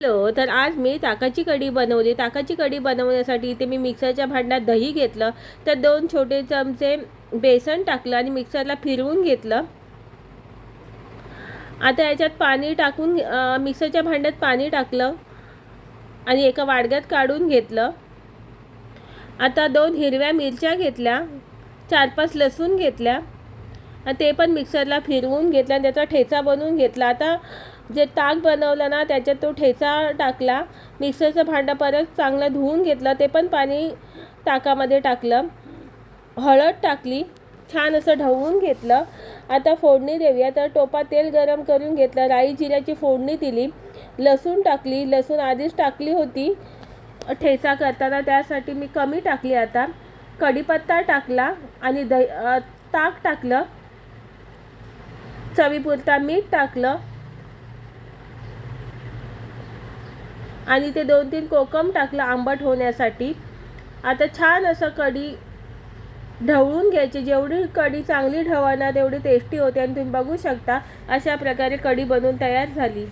Hello, तर आज मी ताकाची कढी बनवली. ताकाची कढी बनवण्यासाठी इथे मी मिक्सरच्या भांड्यात दही घेतलं, तर 2 छोटे चमचे बेसन टाकलं आणि मिक्सरला फिरवून घेतलं. आता याच्यात पाणी टाकून मिक्सरच्या भांड्यात पाणी टाकलं आणि एका वाडग्यात काढून घेतलं. आता 2 हिरव्या मिरच्या घेतल्या, 4-5 लसूण घेतल्या आणि ते पण मिक्सरला फिरवून घेतला आणि त्याचा ठेचा बनवून घेतला. आता जे ताक बनवलं ना त्याच्यात तो ठेचा टाकला. मिक्सरचं भांडं परत चांगलं धुवून घेतलं, ते पण पाणी ताकामध्ये टाकलं. हळद टाकली, छान असं ढवळून घेतलं. आता फोडणी देऊया. तर टोपात तेल गरम करून घेतलं, राई जिऱ्याची फोडणी दिली, लसूण टाकली. लसूण आधीच टाकली होती ठेचा करताना, त्यासाठी मी कमी टाकली. आता कढीपत्ता टाकला आणि ताक टाकलं, चवीपुरता मीठ टाकलं आणि ते 2-3 कोकम टाकलं आंबट होण्यासाठी. आता छान असं कढी ढवळून घ्यायची. जेवढी कढी चांगली ढवळणार तेवढी टेस्टी होते आणि तुम्ही बघू शकता अशा प्रकारे कढी बनवून तयार झाली.